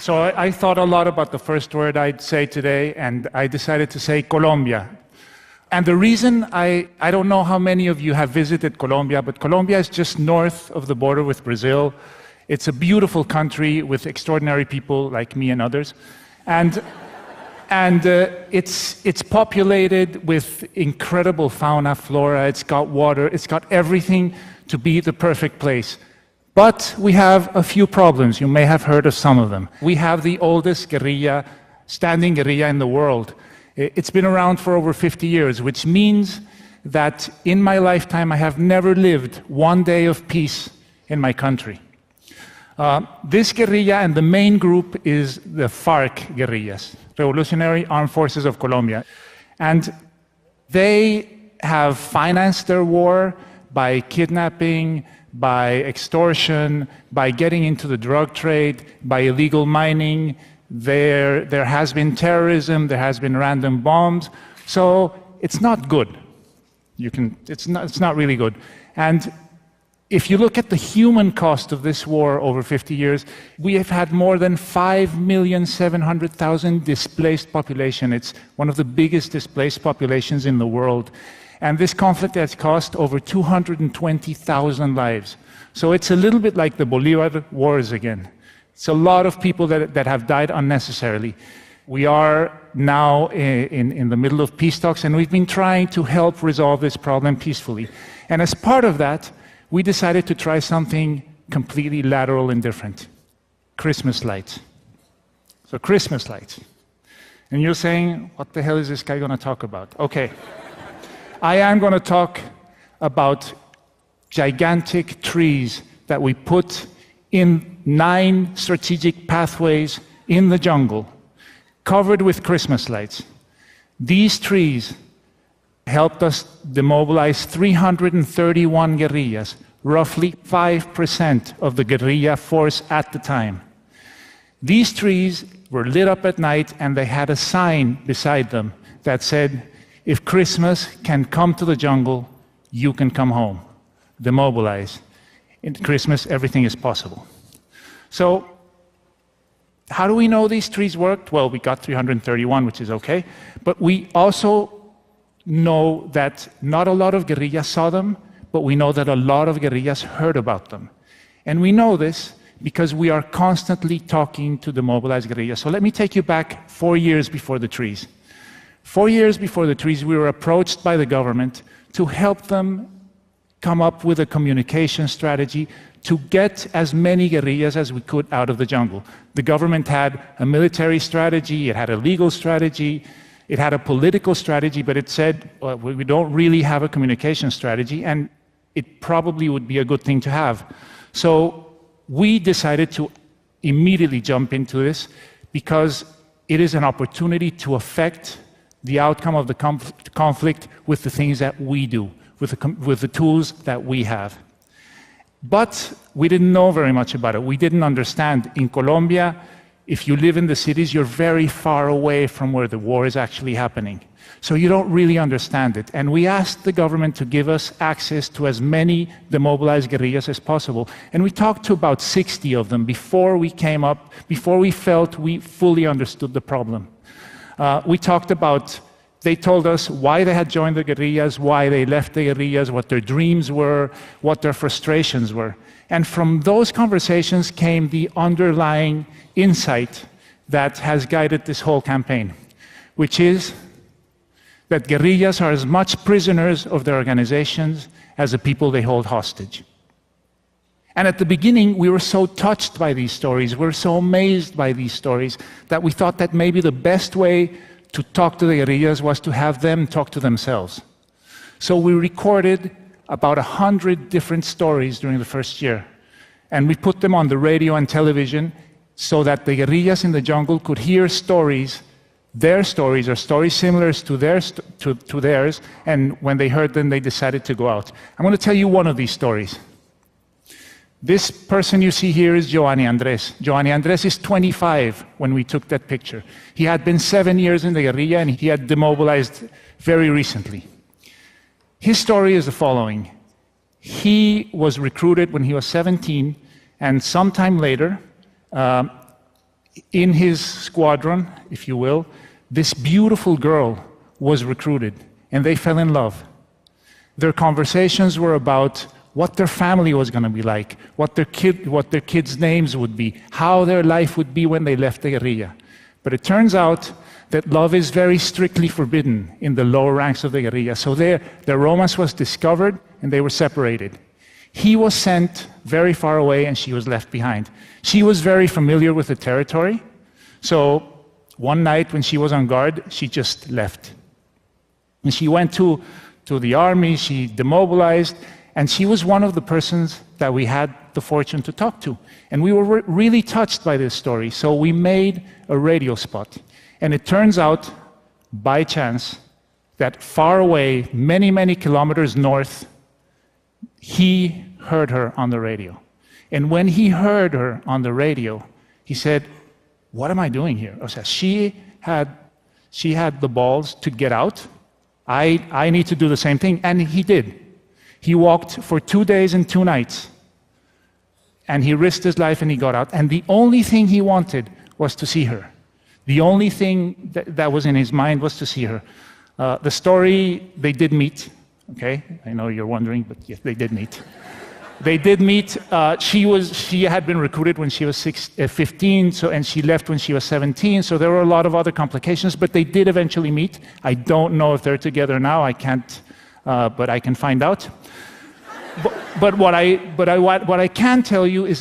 So I thought a lot about the first word I'd say today, and I decided to say Colombia. And the reason, I don't know how many of you have visited Colombia, but Colombia is just north of the border with Brazil. It's a beautiful country with extraordinary people like me and others. And it's populated with incredible fauna, flora, it's got water, it's got everything to be the perfect place. But we have a few problems. You may have heard of some of them. We have the oldest standing guerrilla in the world. It's been around for over 50 years, which means that in my lifetime I have never lived one day of peace in my country. This guerrilla and the main group is the FARC guerrillas, Revolutionary Armed Forces of Colombia. And they have financed their war by kidnapping, by extortion, by getting into the drug trade, by illegal mining. There has been terrorism, there has been random bombs. So it's not good. It's not really good. And if you look at the human cost of this war over 50 years, we have had more than 5,700,000 displaced population. It's one of the biggest displaced populations in the world. And this conflict has cost over 220,000 lives. So it's a little bit like the Bolivar Wars again. It's a lot of people that have died unnecessarily. We are now in the middle of peace talks, and we've been trying to help resolve this problem peacefully. And as part of that, we decided to try something completely lateral and different. Christmas lights. So Christmas lights. And you're saying, what the hell is this guy going to talk about? Okay. I am going to talk about gigantic trees that we put in 9 strategic pathways in the jungle, covered with Christmas lights. These trees helped us demobilize 331 guerrillas, roughly 5% of the guerrilla force at the time. These trees were lit up at night, and they had a sign beside them that said, "If Christmas can come to the jungle, you can come home. Demobilize. In Christmas, everything is possible." So, how do we know these trees worked? Well, we got 331, which is okay. But we also know that not a lot of guerrillas saw them, but we know that a lot of guerrillas heard about them. And we know this because we are constantly talking to the mobilized guerrillas. So let me take you back 4 years before the trees. 4 years before the trees, we were approached by the government to help them come up with a communication strategy to get as many guerrillas as we could out of the jungle. The government had a military strategy, it had a legal strategy, it had a political strategy, but it said, well, we don't really have a communication strategy, and it probably would be a good thing to have. So we decided to immediately jump into this because it is an opportunity to affect the outcome of the conflict with the things that we do, with the tools that we have. But we didn't know very much about it. We didn't understand. In Colombia, if you live in the cities, you're very far away from where the war is actually happening. So you don't really understand it. And we asked the government to give us access to as many demobilized guerrillas as possible. And we talked to about 60 of them before we felt we fully understood the problem. They told us why they had joined the guerrillas, why they left the guerrillas, what their dreams were, what their frustrations were. And from those conversations came the underlying insight that has guided this whole campaign, which is that guerrillas are as much prisoners of their organizations as the people they hold hostage. And at the beginning, we were so touched by these stories, we were so amazed by these stories, that we thought that maybe the best way to talk to the guerrillas was to have them talk to themselves. So we recorded about 100 different stories during the first year, and we put them on the radio and television so that the guerrillas in the jungle could hear stories, their stories, or stories similar to theirs, and when they heard them, they decided to go out. I'm going to tell you one of these stories. This person you see here is Giovanni Andres. Giovanni Andres is 25 when we took that picture. He had been 7 years in the guerrilla, and he had demobilized very recently. His story is the following. He was recruited when he was 17, and sometime later, in his squadron, if you will, this beautiful girl was recruited, and they fell in love. Their conversations were about what their family was going to be like, what their kids' names would be, how their life would be when they left the guerrilla. But it turns out that love is very strictly forbidden in the lower ranks of the guerrilla. So their romance was discovered, and they were separated. He was sent very far away, and she was left behind. She was very familiar with the territory, so one night when she was on guard, she just left. And she went to the army, she demobilized, and she was one of the persons that we had the fortune to talk to. And we were really touched by this story, so we made a radio spot. And it turns out, by chance, that far away, many, many kilometers north, he heard her on the radio. And when he heard her on the radio, he said, "What am I doing here?" O sea, she had the balls to get out. I need to do the same thing. And he did. He walked for 2 days and 2 nights. And he risked his life and he got out. And the only thing he wanted was to see her. The only thing that was in his mind was to see her. The story, they did meet. Okay? I know you're wondering, but yes, they did meet. They did meet. She had been recruited when she was 15, and she left when she was 17. So there were a lot of other complications, but they did eventually meet. I don't know if they're together now. I can't, but I can find out. But what I can tell you is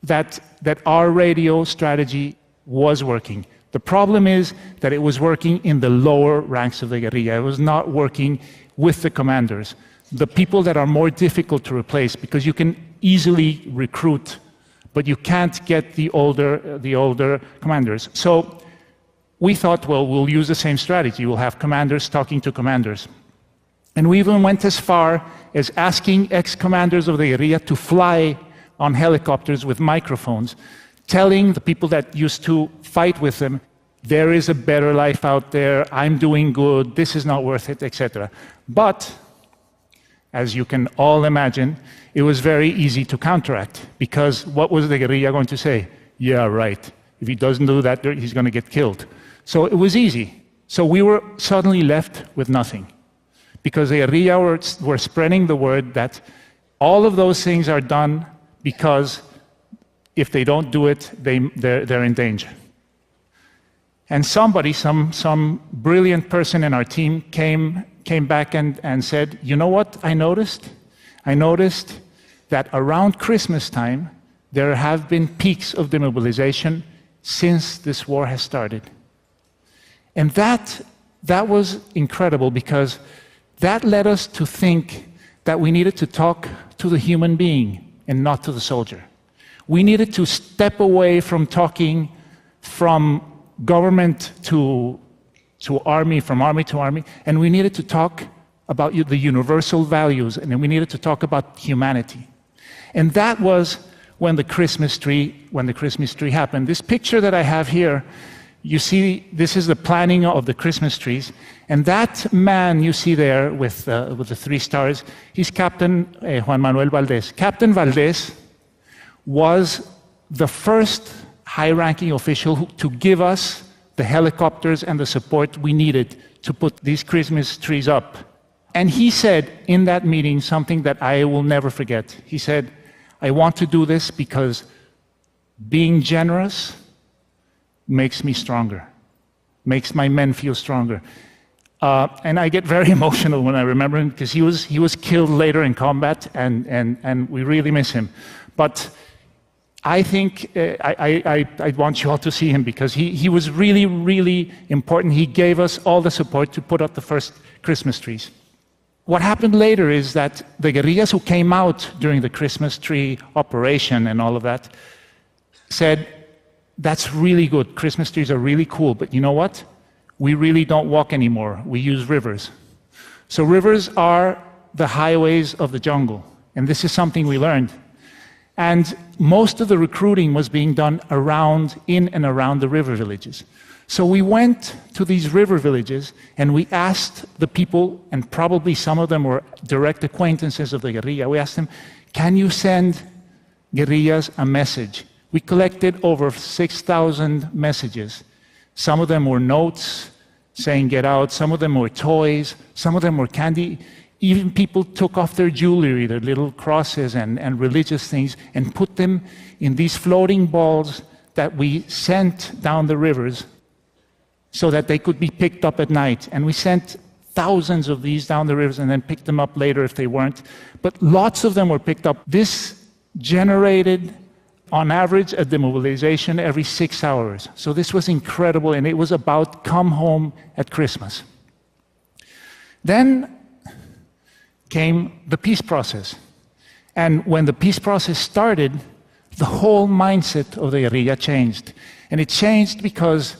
that our radio strategy was working. The problem is that it was working in the lower ranks of the guerrilla. It was not working with the commanders, the people that are more difficult to replace, because you can easily recruit, but you can't get the older commanders. So we thought, well, we'll use the same strategy. We'll have commanders talking to commanders. And we even went as far as asking ex-commanders of the guerrilla to fly on helicopters with microphones, telling the people that used to fight with them, there is a better life out there, I'm doing good, this is not worth it, etc. But, as you can all imagine, it was very easy to counteract, because what was the guerrilla going to say? Yeah, right. If he doesn't do that, he's going to get killed. So it was easy. So we were suddenly left with nothing, because the guerrilla were spreading the word that all of those things are done because if they don't do it, they're in danger. And somebody, some brilliant person in our team came back and said, you know what I noticed? I noticed that around Christmas time, there have been peaks of demobilization since this war has started. And that was incredible, because that led us to think that we needed to talk to the human being and not to the soldier. We needed to step away from talking from government to army, from army to army, and we needed to talk about the universal values, and then we needed to talk about humanity. And that was when the Christmas tree happened. This picture that I have here, you see, this is the planning of the Christmas trees, and that man you see there with the 3 stars, he's Captain Juan Manuel Valdés. Captain Valdés was the first high-ranking official to give us the helicopters and the support we needed to put these Christmas trees up. And he said in that meeting something that I will never forget. He said, I want to do this because being generous makes me stronger, makes my men feel stronger. And I get very emotional when I remember him, because he was killed later in combat, and we really miss him. But I think I want you all to see him, because he was really, really important. He gave us all the support to put up the first Christmas trees. What happened later is that the guerrillas who came out during the Christmas tree operation and all of that said, that's really good, Christmas trees are really cool, but you know what? We really don't walk anymore, we use rivers. So rivers are the highways of the jungle, and this is something we learned. And most of the recruiting was being done in and around the river villages. So we went to these river villages and we asked the people, and probably some of them were direct acquaintances of the guerrilla, we asked them, can you send guerrillas a message? We collected over 6,000 messages. Some of them were notes saying get out, some of them were toys, some of them were candy. Even people took off their jewelry, their little crosses and religious things, and put them in these floating balls that we sent down the rivers so that they could be picked up at night. And we sent thousands of these down the rivers and then picked them up later if they weren't. But lots of them were picked up. This generated, on average, a demobilization every 6 hours. So this was incredible, and it was about come home at Christmas. Then came the peace process. And when the peace process started, the whole mindset of the guerrilla changed. And it changed because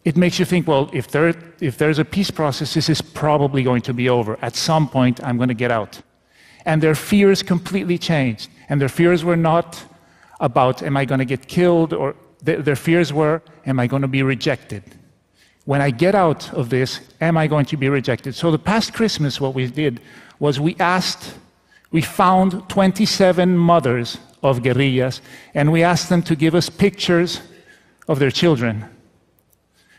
it makes you think, well, if there's a peace process, this is probably going to be over. At some point, I'm going to get out. And their fears completely changed. And their fears were not about, am I going to get killed? Or their fears were, am I going to be rejected? When I get out of this, am I going to be rejected? So the past Christmas, what we did was we found 27 mothers of guerrillas, and we asked them to give us pictures of their children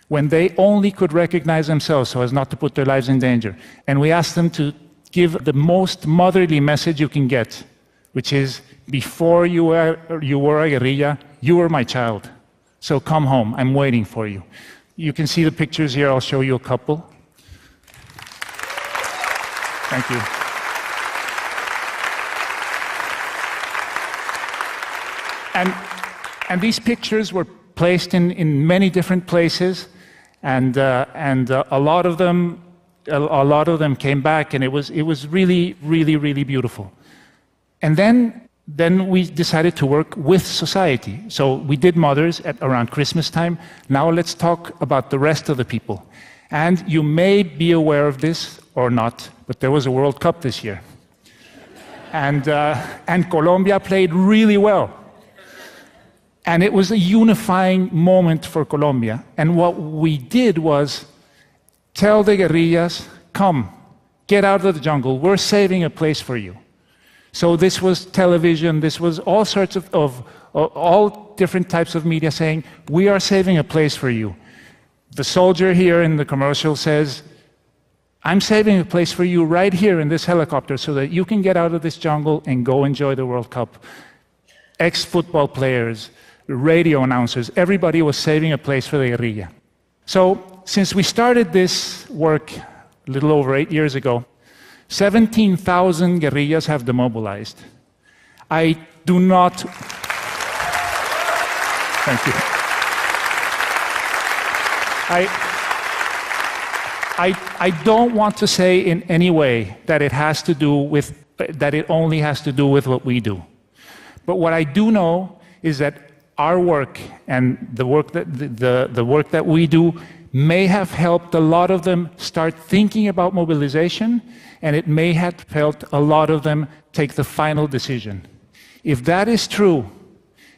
when they only could recognize themselves so as not to put their lives in danger. And we asked them to give the most motherly message you can get, which is, before you were a guerrilla, you were my child. So come home, I'm waiting for you. You can see the pictures here, I'll show you a couple. Thank you. And these pictures were placed in many different places, and a lot of them came back, and it was really, really, really beautiful. And then we decided to work with society. So we did mothers around Christmas time. Now let's talk about the rest of the people. And you may be aware of this or not, but there was a World Cup this year. And Colombia played really well. And it was a unifying moment for Colombia. And what we did was tell the guerrillas, come, get out of the jungle, we're saving a place for you. So this was television, this was all sorts of all different types of media saying, we are saving a place for you. The soldier here in the commercial says, I'm saving a place for you right here in this helicopter so that you can get out of this jungle and go enjoy the World Cup. Ex-football players, radio announcers, everybody was saving a place for the guerrilla. So since we started this work a little over 8 years ago, 17,000 guerrillas have demobilized. I do not... Thank you. I don't want to say in any way that it only has to do with what we do. But what I do know is that our work and the work that we do may have helped a lot of them start thinking about mobilization, and it may have helped a lot of them take the final decision. If that is true,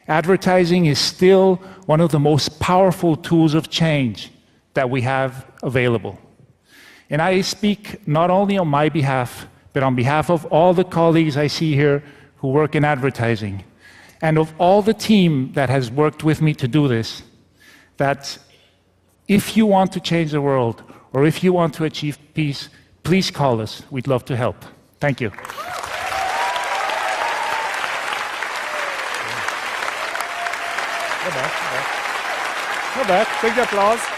advertising is still one of the most powerful tools of change that we have available. And I speak not only on my behalf, but on behalf of all the colleagues I see here who work in advertising, and of all the team that has worked with me to do this, that if you want to change the world, or if you want to achieve peace, please call us. We'd love to help. Thank you. Not bad. Big applause.